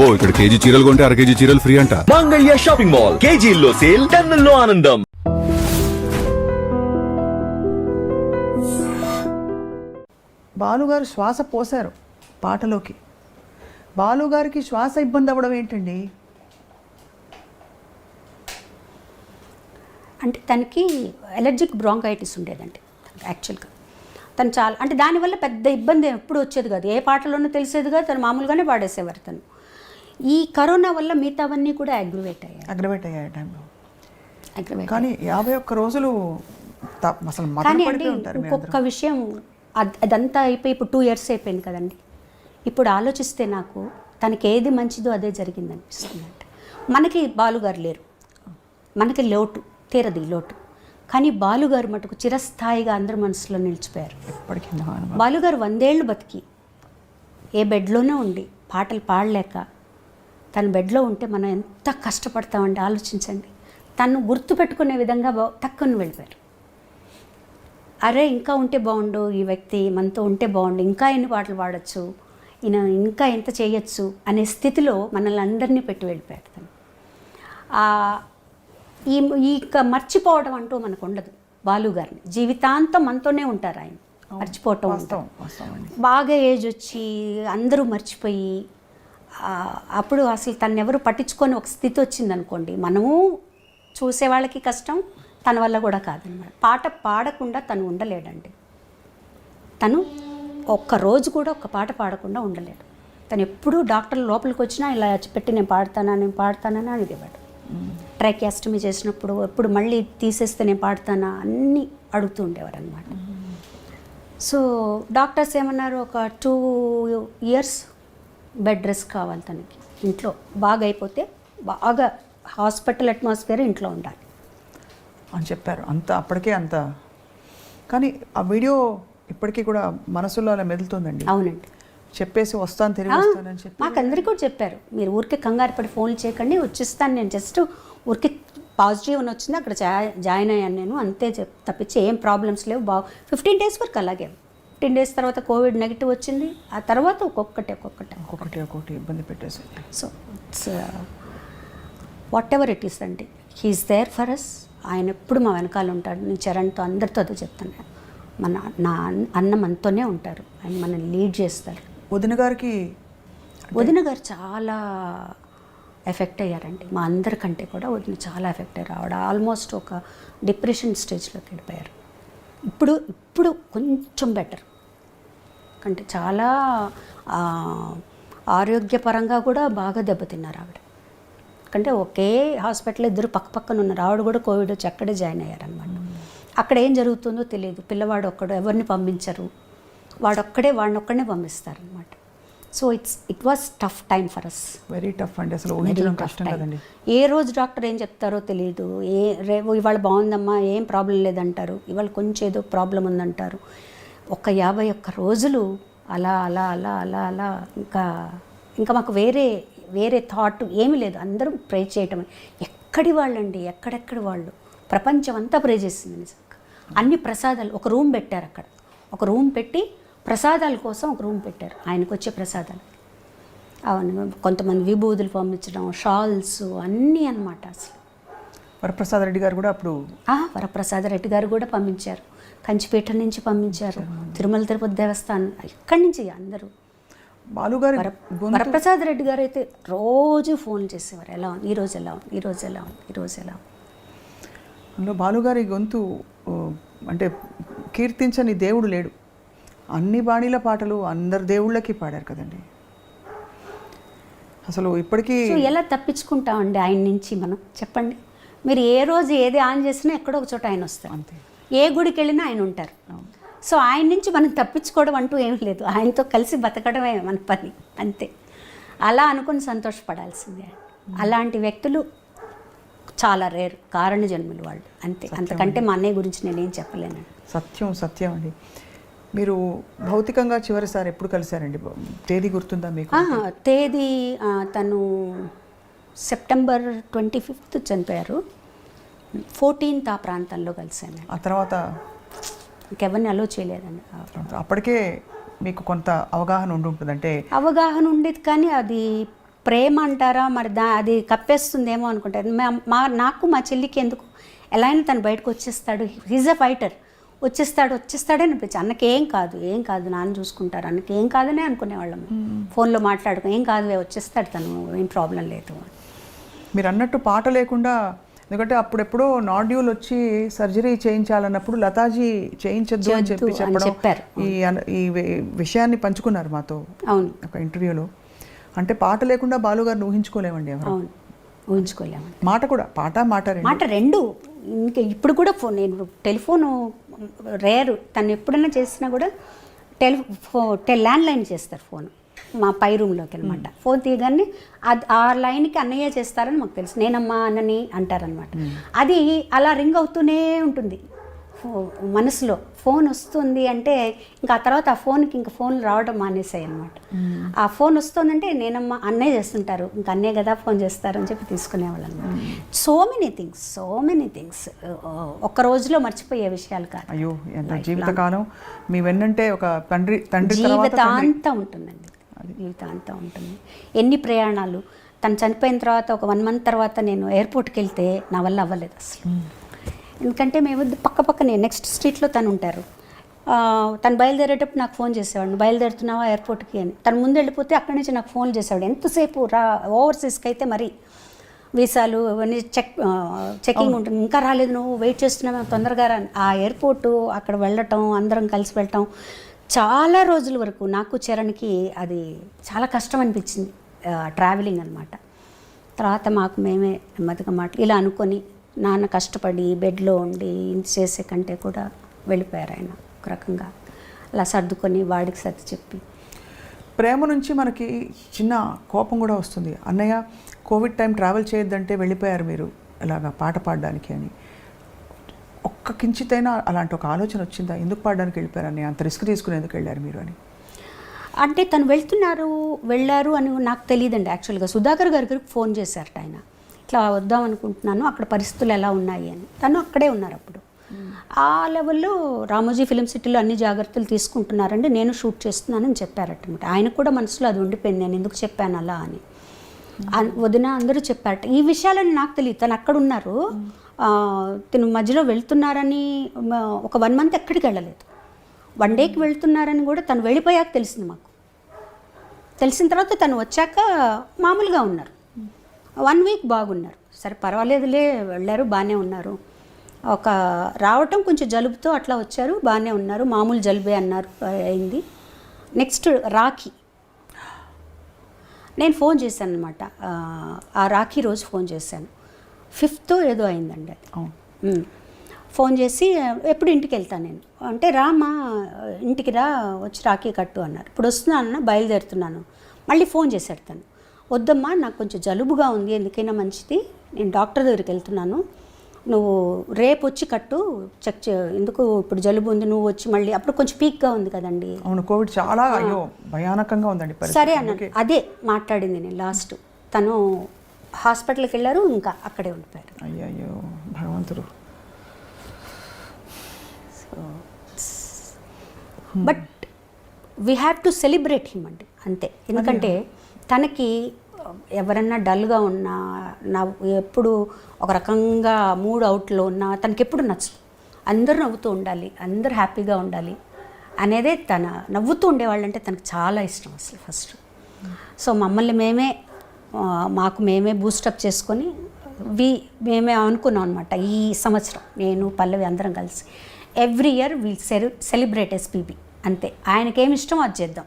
అబ్బో ఇక్కడ కేజీ చీరలు కొంటే అర కేజీ చీరలు ఫ్రీ అంట. మంగళ్య షాపింగ్ మాల్, కేజీల్లో సేల్, టన్నుల్లో ఆనందం. బాలుగారు శ్వాస పోశారు పాటలోకి. బాలుగారికి శ్వాస ఇబ్బంది అవ్వడం ఏంటండి? అంటే తనకి ఎలర్జిక్ బ్రాంకైటిస్ ఉండేదండి యాక్చువల్గా. తను చాలా అంటే దానివల్ల పెద్ద ఇబ్బంది ఎప్పుడు వచ్చేది కాదు, ఏ పాటలోనూ తెలిసేది కాదు, తను మామూలుగానే పాడేసేవారు. తను ఈ కరోనా వల్ల మిగతావన్నీ కూడా అగ్రివేట్ అయ్యాయి టైంలో. కానీ 51 రోజులు అసలు కానీ అండి ఇంకొక విషయం, అదంతా అయిపోయి ఇప్పుడు 2 years అయిపోయింది కదండి. ఇప్పుడు ఆలోచిస్తే నాకు తనకి ఏది మంచిదో అదే జరిగింది అనిపిస్తుంది. అంటే మనకి బాలుగారు లేరు, మనకి లోటు తీరది లోటు, కానీ బాలుగారు మటుకు చిరస్థాయిగా అందరి మనసులో నిలిచిపోయారు. బాలుగారు 100 ఏళ్ళు బతికి ఏ బెడ్లోనే ఉండి పాటలు పాడలేక తన బెడ్లో ఉంటే మనం ఎంత కష్టపడతామండి ఆలోచించండి. తను గుర్తుపెట్టుకునే విధంగా తక్కువ వెళ్ళిపోయారు. అరే ఇంకా ఉంటే బాగుండు, ఈ వ్యక్తి మనతో ఉంటే బాగుండు, ఇంకా ఎన్ని పాటలు పాడచ్చు, ఈయన ఇంకా ఎంత చేయొచ్చు అనే స్థితిలో మనల్ని అందరినీ పెట్టి వెళ్ళిపోయారు తను. ఈ మర్చిపోవడం అంటూ మనకు ఉండదు. బాలుగారిని జీవితాంతం మనతోనే ఉంటారు. ఆయన మర్చిపోవటం బాగా ఏజ్ వచ్చి అందరూ మర్చిపోయి అప్పుడు అసలు తను ఎవరు పట్టించుకొని ఒక స్థితి వచ్చిందనుకోండి, మనము చూసేవాళ్ళకి కష్టం, తన వల్ల కూడా కాదన్నమాట. పాట పాడకుండా తను ఉండలేడండి. తను ఒక్కరోజు కూడా ఒక పాట పాడకుండా ఉండలేడు. తను ఎప్పుడూ డాక్టర్లు లోపలికి వచ్చినా ఇలా పెట్టి నేను పాడతానని అనేవాడు. ట్రైకియాస్టమీ చేసినప్పుడు ఎప్పుడు మళ్ళీ తీసేస్తే నేను పాడతానా అన్నీ అడుగుతూ ఉండేవారు అనమాట. సో డాక్టర్స్ ఏమన్నారు, ఒక 2 years బెడ్ రెస్ట్ కావాలి తనకి, ఇంట్లో బాగా అయిపోతే బాగా హాస్పిటల్ అట్మాస్ఫియర్ ఇంట్లో ఉండాలి అని చెప్పారు. అప్పటికే అంత. కానీ ఆ వీడియో ఇప్పటికీ కూడా మనసులో అలా మెదులుతుందండి. అవునండి, చెప్పేసి వస్తాను తిరిగి వస్తానని చెప్పి మాకు అందరికీ కూడా చెప్పారు, మీరు ఊరికే కంగారు పడి ఫోన్లు చేయకండి, వచ్చేస్తాను నేను, జస్ట్ ఊరికే పాజిటివ్ అని వచ్చింది అక్కడ జాయిన్ అయ్యాను నేను అంతే తప్పించి ఏం ప్రాబ్లమ్స్ లేవు. 15 days వరకు అలాగే. 15 days తర్వాత కోవిడ్ నెగిటివ్ వచ్చింది. ఆ తర్వాత ఒక్కొక్కటి ఇబ్బంది పెట్టేసి. So it's what ever it is అండి, హీఈస్ దేర్ ఫర్ అస్. ఆయన ఎప్పుడు మా వెనకాల ఉంటాడు. నేను చరణ్తో అందరితో అదే చెప్తాను, నా అన్న మనతోనే ఉంటారు, ఆయన మనల్ని లీడ్ చేస్తారు. వదిన గారు చాలా ఎఫెక్ట్ అయ్యారండి. మా అందరికంటే కూడా వదిన చాలా ఎఫెక్ట్ అయ్యారు. ఆవిడ ఆల్మోస్ట్ ఒక డిప్రెషన్ స్టేజ్లోకి వెళ్ళిపోయారు. ఇప్పుడు కొంచెం బెటర్, అంటే చాలా ఆరోగ్యపరంగా కూడా బాగా దెబ్బతిన్నారు ఆవిడ. అంటే ఒకే హాస్పిటల్ ఇద్దరు పక్కన ఉన్నారు. ఆవిడ కూడా కోవిడ్ వచ్చి అక్కడే జాయిన్ అయ్యారనమాట. అక్కడ ఏం జరుగుతుందో తెలియదు. పిల్లవాడు ఒక్కడు, ఎవరిని పంపించరు, వాడిని ఒక్కడనే పంపిస్తారనమాట. So it was tough time for us, very tough అండి. అసలు ఊహించడం కష్టం కదండి. ఏ రోజు డాక్టర్ ఏం చెప్తారో తెలియదు. ఇవాళ బాగుందమ్మా, ఏం ప్రాబ్లం లేదంటారు, ఇవాళ కొంచెం ఏదో ప్రాబ్లం ఉందంటారు. ఒక 51 రోజులు అలా అలా అలా అలా అలా ఇంకా మాకు వేరే థాట్ ఏమీ లేదు. అందరూ ప్రే చేయటం. ఎక్కడి వాళ్ళు ప్రపంచం అంతా ప్రే చేసింది నిజంగా. అన్ని ప్రసాదాలు, ఒక రూమ్ పెట్టారు అక్కడ, ఒక రూమ్ పెట్టి ప్రసాదాల కోసం ఒక రూమ్ పెట్టారు, ఆయనకు వచ్చే ప్రసాదాలు. అవును, కొంతమంది విభూతులు పంపించడం, షాల్స్ అన్నీ అనమాట. అసలు వరప్రసాద్ రెడ్డి గారు కూడా అప్పుడు వరప్రసాద్ రెడ్డి గారు కూడా పంపించారు, కంచిపేట నుంచి పంపించారు, తిరుమల తిరుపతి దేవస్థానం, ఇక్కడి నుంచి అందరూ. బాలుగారు వరప్రసాద్ రెడ్డి గారు అయితే రోజు ఫోన్ చేసేవారు, ఎలా ఉంది ఈరోజు, ఎలా ఉంది ఈరోజు, ఎలా ఉంది ఈరోజు, ఎలా ఉంది. అందులో బాలుగారి గొంతు అంటే కీర్తించని దేవుడు లేడు. అన్ని బాణీల పాటలు అందరు దేవుళ్ళకి పాడారు కదండి. అసలు ఇప్పటికీ ఎలా తప్పించుకుంటామండి ఆయన నుంచి మనం, చెప్పండి. మీరు ఏ రోజు ఏది ఆన్ చేసినా ఎక్కడో ఒక చోట ఆయన వస్తారు, అంతే. ఏ గుడికి వెళ్ళినా ఆయన ఉంటారు. సో ఆయన నుంచి మనం తప్పించుకోవడం అంటూ ఏం లేదు, ఆయనతో కలిసి బతకడమే మన పని, అంతే. అలా అనుకుని సంతోషపడాల్సిందే. అలాంటి వ్యక్తులు చాలా రేరు, కారణ జన్మలు వాళ్ళు, అంతే. అంతకంటే మా అన్నయ్య గురించి నేనేం చెప్పలేను. సత్యం అండి. మీరు భౌతికంగా చివరిసారి ఎప్పుడు కలిశారండి? తేదీ గుర్తుందా మీకు? తేదీ తను September 25th చనిపోయారు. 14th ఆ ప్రాంతంలో కలిశాను. ఆ తర్వాత ఇంకెవరిని అలో చేయలేదండి. అప్పటికే మీకు కొంత అవగాహన ఉంటుందంటే? అవగాహన ఉండేది, కానీ అది ప్రేమ అంటారా మరి అది కప్పేస్తుందేమో అనుకుంటారు. నాకు మా చెల్లికి ఎందుకు ఎలా అయినా తను బయటకు వచ్చేస్తాడు, హీజ్ అ ఫైటర్, వచ్చేస్తాడే అనిపించి అన్నకి ఏం కాదు నాన్న చూసుకుంటారు, అన్నకి ఏం కాదనే అనుకునేవాళ్ళం. ఫోన్లో మాట్లాడుకో ఏం కాదు వచ్చేస్తాడు తను, ఏం ప్రాబ్లం లేదు. మీరు అన్నట్టు పాట లేకుండా, ఎందుకంటే అప్పుడెప్పుడో నాడ్యూల్ వచ్చి సర్జరీ చేయించాలన్నప్పుడు లతాజీ చేయించొద్దు అని చెప్పారు. ఈ విషయాన్ని పంచుకున్నారు మాతో ఒక ఇంటర్వ్యూలో. అంటే పాట లేకుండా బాలుగారిని ఊహించుకోలేమండి ఎవరు, ఊహించుకోలేమండి. పాట రెండు. ఇంకా ఇప్పుడు కూడా నేను టెలిఫోను రేరు, తను ఎప్పుడైనా చేసినా కూడా ల్యాండ్ లైన్ చేస్తారు ఫోన్ మా పై రూమ్లోకి అనమాట. ఫోన్ తీయగానే ఆ లైన్కి అన్నయ్య చేస్తారని మాకు తెలుసు, నేనమ్మా అన్నని అంటారనమాట. అది అలా రింగ్ అవుతూనే ఉంటుంది మనసులో. ఫోన్ వస్తుంది అంటే ఇంకా ఆ తర్వాత ఆ ఫోన్కి ఇంకా ఫోన్లు రావడం మానేసాయి అనమాట. ఆ ఫోన్ వస్తుందంటే నేనమ్మా అన్నయ్య చేస్తుంటారు, ఇంకా అన్నయ్య కదా ఫోన్ చేస్తారు అని చెప్పి తీసుకునేవాళ్ళు అనమాట. సో మెనీ థింగ్స్ ఒక్క రోజులో మర్చిపోయే విషయాలు కాదు. అయ్యో ఎంత జీవితకాలం మీ వెన్నంటే ఒక తండ్రి జీవితాంతం ఉంటుందండి, జీవితాంతం ఉంటుంది. ఎన్ని ప్రయాణాలు. తను చనిపోయిన తర్వాత ఒక 1 month తర్వాత నేను ఎయిర్పోర్ట్కి వెళ్తే నా వల్ల అవ్వలేదు అసలు. ఎందుకంటే మేము పక్కనే నెక్స్ట్ స్ట్రీట్లో తను ఉంటారు. తను బయలుదేరేటప్పుడు నాకు ఫోన్ చేసేవాడు, బయలుదేరుతున్నావా ఎయిర్పోర్ట్కి అని. తను ముందు వెళ్ళిపోతే అక్కడి నుంచి నాకు ఫోన్ చేసేవాడు. ఎంతసేపు ఓవర్సీస్కి అయితే మరి వీసాలు అవన్నీ చెకింగ్ ఉంటుంది, ఇంకా రాలేదు నువ్వు వెయిట్ చేస్తున్నావు తొందరగా రా. ఆ ఎయిర్పోర్టు అక్కడ వెళ్ళటం, అందరం కలిసి వెళ్ళటం చాలా రోజుల వరకు నాకు చరణ్కి అది చాలా కష్టం అనిపించింది ట్రావెలింగ్ అనమాట. తర్వాత మాకు మేమే నెమ్మదిగా ఇలా అనుకొని నాన్న కష్టపడి బెడ్లో ఉండి ఇంత చేసే కంటే కూడా వెళ్ళిపోయారు ఆయన ఒక రకంగా. అలా సర్దుకొని వాడికి సర్ది చెప్పి. ప్రేమ నుంచి మనకి చిన్న కోపం కూడా వస్తుంది. అన్నయ్య కోవిడ్ టైం ట్రావెల్ చేయొద్దంటే వెళ్ళిపోయారు మీరు ఇలాగా పాట పాడడానికి అని. ఒక్క కించితైనా అలాంటి ఒక ఆలోచన వచ్చిందా, ఎందుకు పాడడానికి వెళ్ళిపోయారు అన్నయ్య, అంత రిస్క్ తీసుకుని ఎందుకు వెళ్ళారు మీరు అని? అంటే తను వెళ్ళారు అని నాకు తెలియదండి. యాక్చువల్గా సుధాకర్ గారికి ఫోన్ చేశారట ఆయన, ఇట్లా వద్దాం అనుకుంటున్నాను, అక్కడ పరిస్థితులు ఎలా ఉన్నాయి అని. తను అక్కడే ఉన్నారు అప్పుడు. ఆ లెవెల్లో రామోజీ ఫిలిం సిటీలో అన్ని జాగ్రత్తలు తీసుకుంటున్నారండి, నేను షూట్ చేస్తున్నానని చెప్పారట అనమాట. ఆయనకు కూడా మనసులో అది ఉండిపోయింది, నేను ఎందుకు చెప్పాను అలా అని. వదిన అందరూ చెప్పారట. ఈ విషయాలని నాకు తెలియదు, తను అక్కడ ఉన్నారు, తను మధ్యలో వెళ్తున్నారని ఒక 1 month ఎక్కడికి వెళ్ళలేదు. 1 dayకి వెళ్తున్నారని కూడా తను వెళ్ళిపోయాక తెలిసింది మాకు. తెలిసిన తర్వాత తను వచ్చాక మామూలుగా ఉన్నారు, 1 week బాగున్నారు. సరే పర్వాలేదులే వెళ్ళారు, బాగానే ఉన్నారు. ఒక రావటం కొంచెం జలుబుతో అట్లా వచ్చారు, బాగానే ఉన్నారు, మామూలు జలుబే అన్నారు అయింది. నెక్స్ట్ రాఖీ నేను ఫోన్ చేశాను అనమాట. ఆ రాఖీ రోజు ఫోన్ చేశాను, 5th ఏదో అయిందండి అది. ఫోన్ చేసి ఎప్పుడు ఇంటికి వెళ్తాను నేను అంటే, రామా ఇంటికి రా, వచ్చి రాఖీ కట్టు అన్నారు. ఇప్పుడు వస్తున్నానన్న, బయలుదేరుతున్నాను. మళ్ళీ ఫోన్ చేశాడు తను, వద్దమ్మా నాకు కొంచెం జలుబుగా ఉంది, ఎందుకైనా మంచిది, నేను డాక్టర్ దగ్గరికి వెళ్తున్నాను, నువ్వు రేపు వచ్చి కట్టు, ఎందుకు ఇప్పుడు జలుబు ఉంది, నువ్వు వచ్చి మళ్ళీ అప్పుడు కొంచెం పీక్గా ఉంది కదండి. అవును, కోవిడ్ చాలా భయానకంగా ఉందండి. సరే అన్నాను, అదే మాట్లాడింది నేను లాస్ట్. తను హాస్పిటల్కి వెళ్ళారు, ఇంకా అక్కడే ఉండిపోయారు. అయ్యో భగవంతుడు. But we have to celebrate him అండి, అంతే. ఎందుకంటే తనకి ఎవరన్నా డల్గా ఉన్నా, ఎప్పుడు ఒక రకంగా మూడ్ అవుట్లో ఉన్నా తనకి ఎప్పుడు నచ్చదు. అందరూ నవ్వుతూ ఉండాలి, అందరూ హ్యాపీగా ఉండాలి అనేదే తన. నవ్వుతూ ఉండేవాళ్ళంటే తనకు చాలా ఇష్టం అసలు ఫస్ట్. సో మమ్మల్ని మాకు మేమే బూస్టప్ చేసుకొని మేమే అనుకున్నాం అనమాట. ఈ సంవత్సరం నేను పల్లవి అందరం కలిసి every year will celebrate SPB, అంతే. ఆయనకేమి ఇష్టం అది చేద్దాం,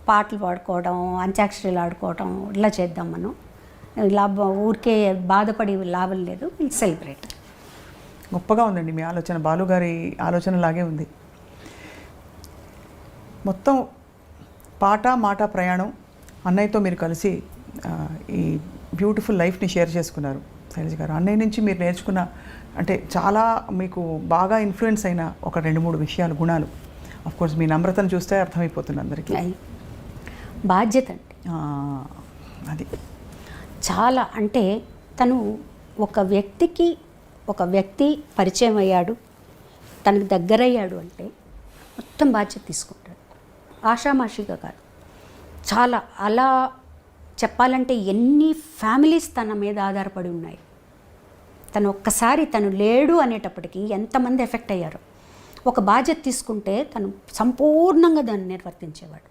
పాటలు పాడుకోవడం, అంత్యాక్షరీలు ఆడుకోవడం, ఇలా చేద్దాం మనం. ఇలా ఊరికే బాధపడి లాభం లేదు, విల్ సెలబ్రేట్. గొప్పగా ఉందండి మీ ఆలోచన, బాలుగారి ఆలోచన లాగే ఉంది. మొత్తం పాట మాట ప్రయాణం అన్నయ్యతో మీరు కలిసి ఈ బ్యూటిఫుల్ లైఫ్ని షేర్ చేసుకున్నారు శైలజ గారు. అన్నయ్య నుంచి మీరు నేర్చుకున్న, అంటే చాలా మీకు బాగా ఇన్ఫ్లుయెన్స్ అయిన ఒక 2-3 విషయాలు, గుణాలు. అఫ్కోర్స్ మీ నమ్రతను చూస్తే అర్థమైపోతుంది అందరికీ. బాధ్యత అండి అది చాలా. అంటే తను ఒక వ్యక్తి పరిచయం అయ్యాడు, తనకు దగ్గరయ్యాడు అంటే మొత్తం బాధ్యత తీసుకుంటాడు, ఆషామాషిగా కాదు. చాలా అలా చెప్పాలంటే ఎన్ని ఫ్యామిలీస్ తన మీద ఆధారపడి ఉన్నాయి. తను ఒక్కసారి తను లేడు అనేటప్పటికీ ఎంతమంది ఎఫెక్ట్ అయ్యారు. ఒక బాధ్యత తీసుకుంటే తను సంపూర్ణంగా దాన్ని నిర్వర్తించేవాడు.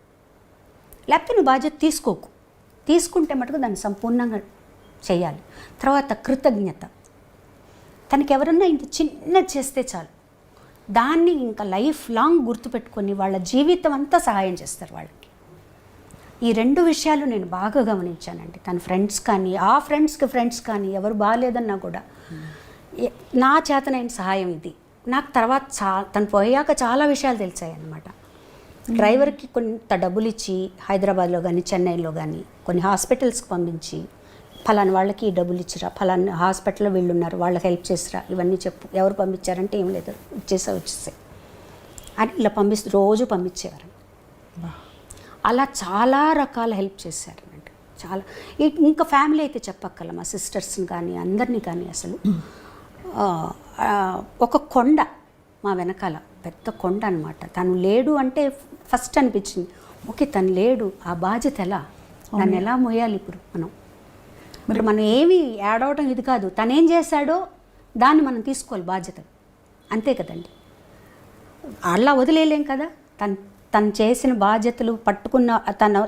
లేకపోతే నువ్వు బాధ్యత తీసుకోకు, తీసుకుంటే మటుకు దాన్ని సంపూర్ణంగా చేయాలి. తర్వాత కృతజ్ఞత. తనకి ఎవరన్నా ఇంత చిన్నది చేస్తే చాలు, దాన్ని ఇంకా లైఫ్ లాంగ్ గుర్తుపెట్టుకొని వాళ్ళ జీవితం అంతా సహాయం చేస్తారు వాళ్ళకి. ఈ 2 విషయాలు నేను బాగా గమనించానండి. తన ఫ్రెండ్స్ కానీ, ఆ ఫ్రెండ్స్ కానీ ఎవరు బాగాలేదన్నా కూడా నా చేతనైన సహాయం ఇది. నాకు తర్వాత తను పోయాక చాలా విషయాలు తెలిసాయి అన్నమాట. డ్రైవర్కి కొంత డబ్బులు ఇచ్చి హైదరాబాద్లో కానీ చెన్నైలో కానీ కొన్ని హాస్పిటల్స్కి పంపించి, ఫలానా వాళ్ళకి ఈ డబ్బులు ఇచ్చిరా, ఫలానా హాస్పిటల్లో వీళ్ళు ఉన్నారు వాళ్ళకి హెల్ప్ చేసిరా, ఇవన్నీ చెప్పు. ఎవరు పంపించారంటే ఏం లేదు, వచ్చేసాయి అని ఇలా రోజు పంపించేవారు. అలా చాలా రకాల హెల్ప్ చేశారనండి. చాలా ఇంకా ఫ్యామిలీ అయితే చెప్పక్కల, మా సిస్టర్స్ని కానీ అందరినీ కానీ అసలు ఒక కొండ మా వెనకాల, పెద్ద కొండ అనమాట. తను లేడు అంటే ఫస్ట్ అనిపించింది, ఓకే తను లేడు, ఆ బాధ్యత ఎలా, దాన్ని ఎలా మోయాలి ఇప్పుడు మనం ఏమి యాడ్ అవడం ఇది కాదు, తనేం చేశాడో దాన్ని మనం తీసుకోవాలి బాధ్యత, అంతే కదండి. అలా వదిలేయలేం కదా. తను చేసిన బాధ్యతలు పట్టుకున్న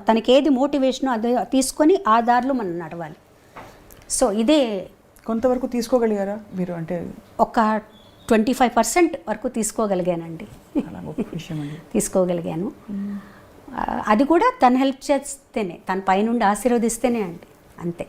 తనకేది మోటివేషనో అదే తీసుకొని ఆ దారిలో మనం నడవాలి. సో ఇదే కొంతవరకు తీసుకోగలిగారా మీరు? అంటే ఒక 25% వరకు తీసుకోగలిగానండి. తీసుకోగలిగాను. అది కూడా తను హెల్ప్ చేస్తేనే, తన పైనుండి ఆశీర్వదిస్తేనే అండి, అంతే.